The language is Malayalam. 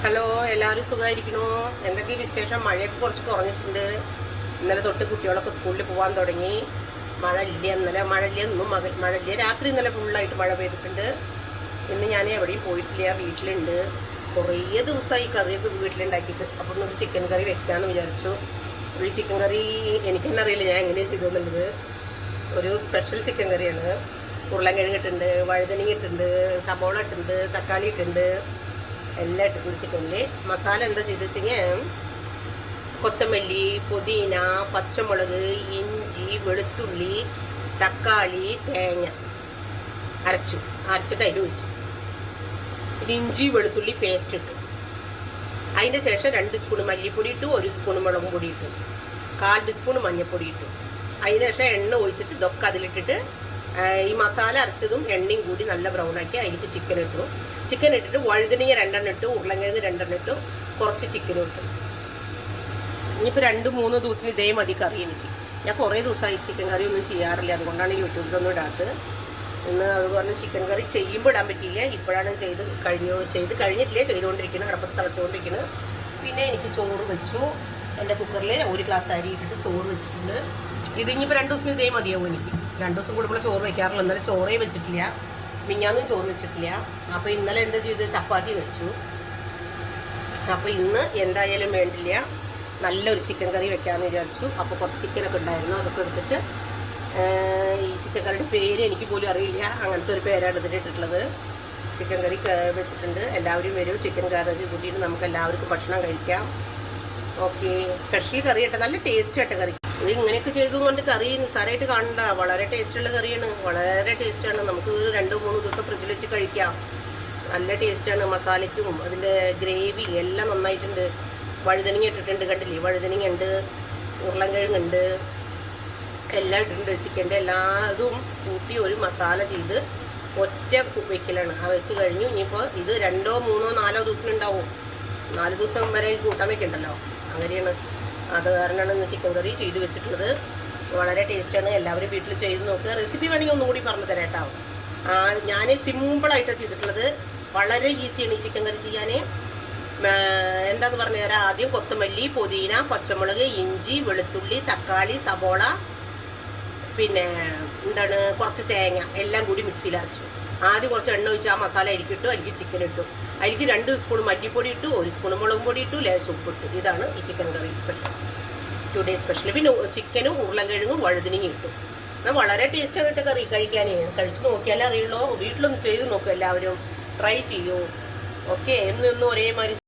ഹലോ, എല്ലാവരും സുഖമായിരിക്കണോ? എന്തൊക്കെ വിശേഷം? മഴയൊക്കെ കുറച്ച് കുറഞ്ഞിട്ടുണ്ട്. ഇന്നലെ തൊട്ട് കുട്ടികളൊക്കെ സ്കൂളിൽ പോകാൻ തുടങ്ങി. മഴ ഇല്ല, ഇന്നലെ മഴ ഇല്ല, ഇന്നും മഴ ഇല്ല. രാത്രി ഇന്നലെ ഫുള്ളായിട്ട് മഴ പെയ്തിട്ടുണ്ട്. ഇന്ന് ഞാൻ എവിടെയും പോയിട്ടില്ല, വീട്ടിലുണ്ട്. കുറേ ദിവസമായി കറിയൊക്കെ വീട്ടിലുണ്ടാക്കിയിട്ട്. അപ്പോൾ ഒരു ചിക്കൻ കറി വെക്കാമെന്ന് വിചാരിച്ചു. ഒരു ചിക്കൻ കറി എനിക്ക് തന്നെ അറിയില്ല ഞാൻ എങ്ങനെയാണ് ചെയ്തതെന്നുള്ളത്. ഒരു സ്പെഷ്യൽ ചിക്കൻ കറിയാണ്. ഉരുളൻകിഴങ്ങ് ഇട്ടുണ്ട്, വഴുതനങ്ങ ഇട്ടുണ്ട്, സബോള ഇട്ടുണ്ട്, തക്കാളി ഇട്ടുണ്ട്, എല്ലാം ഇട്ടിട്ടുണ്ട് ചിക്കനിൽ. മസാല എന്താ ചെയ്ത് വെച്ചെങ്കിൽ കൊത്തമല്ലി, പുതിന, പച്ചമുളക്, ഇഞ്ചി, വെളുത്തുള്ളി, തക്കാളി, തേങ്ങ അരച്ചിട്ട് അതിൽ വെച്ചു. ഇഞ്ചി വെളുത്തുള്ളി പേസ്റ്റ് ഇട്ടു. അതിൻ്റെ ശേഷം 2 സ്പൂൺ മല്ലിപ്പൊടി ഇട്ടു, 1 സ്പൂൺ മുളകും പൊടി ഇട്ടു, 1/4 ടീസ്പൂൺ മഞ്ഞൾപ്പൊടി ഇട്ടു. അതിന് ശേഷം എണ്ണ ഒഴിച്ചിട്ട് ഇതൊക്കെ അതിലിട്ടിട്ട് ഈ മസാല അരച്ചതും എണ്ണയും കൂടി നല്ല ബ്രൗണാക്കി അതിലേക്ക് ചിക്കൻ ഇട്ടു. ചിക്കൻ ഇട്ടിട്ട് വഴുതനങ്ങ 2 ഇട്ടു, ഉരുളൻകിഴങ്ങ് 2 ഇട്ടു, കുറച്ച് ചിക്കനും ഇട്ടു. ഇനിയിപ്പോൾ 2-3 ദിവസത്തിന് ഇതേ മതി കറി. എനിക്ക് ഞാൻ കുറേ ദിവസമായി ചിക്കൻ കറി ഒന്നും ചെയ്യാറില്ല, അതുകൊണ്ടാണ് യൂട്യൂബിലൊന്നും ഇടാത്തത്. ഇന്ന് അതുപോലെ ചിക്കൻ കറി ചെയ്യുമ്പോൾ ഇടാൻ പറ്റിയില്ല. ഇപ്പോഴാണ് ചെയ്ത് കഴിഞ്ഞിട്ടില്ല, ചെയ്തുകൊണ്ടിരിക്കുന്നത്, കിടപ്പത്ത് തിളച്ചുകൊണ്ടിരിക്കുന്നത്. പിന്നെ എനിക്ക് ചോറ് വെച്ചു. എൻ്റെ കുക്കറിൽ 1 ഗ്ലാസ് അരി ഇട്ടിട്ട് ചോറ് വെച്ചിട്ടുണ്ട്. ഇത് ഇനിയിപ്പോൾ 2 ദിവസത്തിന് ഇതേ മതിയാവും. എനിക്ക് 2 ദിവസം കൂടുമ്പോൾ ചോറ് വയ്ക്കാറുള്ളൂ. ഇന്നലെ ചോറേ വെച്ചിട്ടില്ല, മിഞ്ഞാന്നും ചോറ് വെച്ചിട്ടില്ല. അപ്പോൾ ഇന്നലെ എന്താ ചെയ്ത് ചപ്പാത്തി വെച്ചു. അപ്പോൾ ഇന്ന് എന്തായാലും വേണ്ടില്ല, നല്ലൊരു ചിക്കൻ കറി വെക്കാമെന്ന് വിചാരിച്ചു. അപ്പോൾ കുറച്ച് ചിക്കനൊക്കെ ഉണ്ടായിരുന്നു, അതൊക്കെ എടുത്തിട്ട് ഈ ചിക്കൻ കറിയുടെ പേര് എനിക്ക് പോലും അറിയില്ല, അങ്ങനത്തെ ഒരു പേരാണ് എടുത്തിട്ടുള്ളത്. ചിക്കൻ കറി വെച്ചിട്ടുണ്ട്. എല്ലാവരും വരും, ചിക്കൻ കറി കൂട്ടിയിട്ട് നമുക്ക് എല്ലാവർക്കും ഭക്ഷണം കഴിക്കാം. ഓക്കെ, സ്പെഷ്യൽ കറി കേട്ടോ, നല്ല ടേസ്റ്റ് ആയിട്ട് കറി. ഇത് ഇങ്ങനെയൊക്കെ ചെയ്തുകൊണ്ട് കറി നിസ്സാരമായിട്ട് കാണണ്ട, വളരെ ടേസ്റ്റുള്ള കറിയാണ്, വളരെ ടേസ്റ്റാണ്. നമുക്ക് 2-3 ദിവസം ഫ്രിഡ്ജിൽ വെച്ച് കഴിക്കാം. നല്ല ടേസ്റ്റാണ്. മസാലയ്ക്കും അതിൻ്റെ ഗ്രേവി എല്ലാം നന്നായിട്ടുണ്ട്. വഴുതനങ്ങ ഇട്ടിട്ടുണ്ട്, കണ്ടില്ലേ? വഴുതനങ്ങ ഉണ്ട്, ഉരുളൻകിഴങ്ങുണ്ട്, എല്ലാം ഇട്ടിട്ടുണ്ട്. ചിക്കൻ്റെ എല്ലാതും കൂട്ടി ഒരു മസാല ചെയ്ത് ഒറ്റ വെക്കലാണ്. ആ വെച്ച് കഴിഞ്ഞു. ഇനിയിപ്പോൾ ഇത് 2-3-4 ദിവസം ഉണ്ടാവും. 4 ദിവസം വരെ കൂട്ടാൻ വെക്കണ്ടല്ലോ, അങ്ങനെയാണ്. അത് കാരണമാണ് ഇന്ന് ചിക്കൻ കറി ചെയ്ത് വെച്ചിട്ടുള്ളത്. വളരെ ടേസ്റ്റാണ്. എല്ലാവരും വീട്ടിൽ ചെയ്ത് നോക്കുക. റെസിപ്പി വേണമെങ്കിൽ ഒന്നും കൂടി പറഞ്ഞു തരാം കേട്ടോ. ഞാൻ സിമ്പിളായിട്ടാണ് ചെയ്തിട്ടുള്ളത്. വളരെ ഈസിയാണ് ഈ ചിക്കൻ കറി ചെയ്യാൻ. എന്താന്ന് പറഞ്ഞു തരാം. ആദ്യം കൊത്തമല്ലി, പുതിന, പച്ചമുളക്, ഇഞ്ചി, വെളുത്തുള്ളി, തക്കാളി, സബോള, പിന്നെ കുറച്ച് തേങ്ങ എല്ലാം കൂടി മിക്സിയിൽ അരച്ചു. ആദ്യം കുറച്ച് എണ്ണ ഒഴിച്ച് ആ മസാല അരിക്കിട്ടു, അതിലേക്ക് ചിക്കൻ ഇട്ടു. അതിലേക്ക് 2 സ്പൂൺ മല്ലിപ്പൊടി ഇട്ടു, 1 സ്പൂൺ മുളകും പൊടി ഇട്ടു, ലേശം ഉപ്പിട്ടു. ഇതാണ് ഈ ചിക്കൻ കറി സ്പെഷ്യൽ, ടുഡേ സ്പെഷ്യൽ. പിന്നെ ചിക്കനും ഉരുളൻകിഴങ്ങും വഴുതനങ്ങയും ഇട്ടു. എന്നാൽ വളരെ ടേസ്റ്റാണ് ഇട്ട കറി കഴിക്കാനേ. കഴിച്ച് നോക്കിയാലേ അറിയുള്ളൂ. വീട്ടിലൊന്ന് ചെയ്ത് നോക്കും, എല്ലാവരും ട്രൈ ചെയ്യൂ. ഓക്കെ, എന്നും ഒരേമാതിരി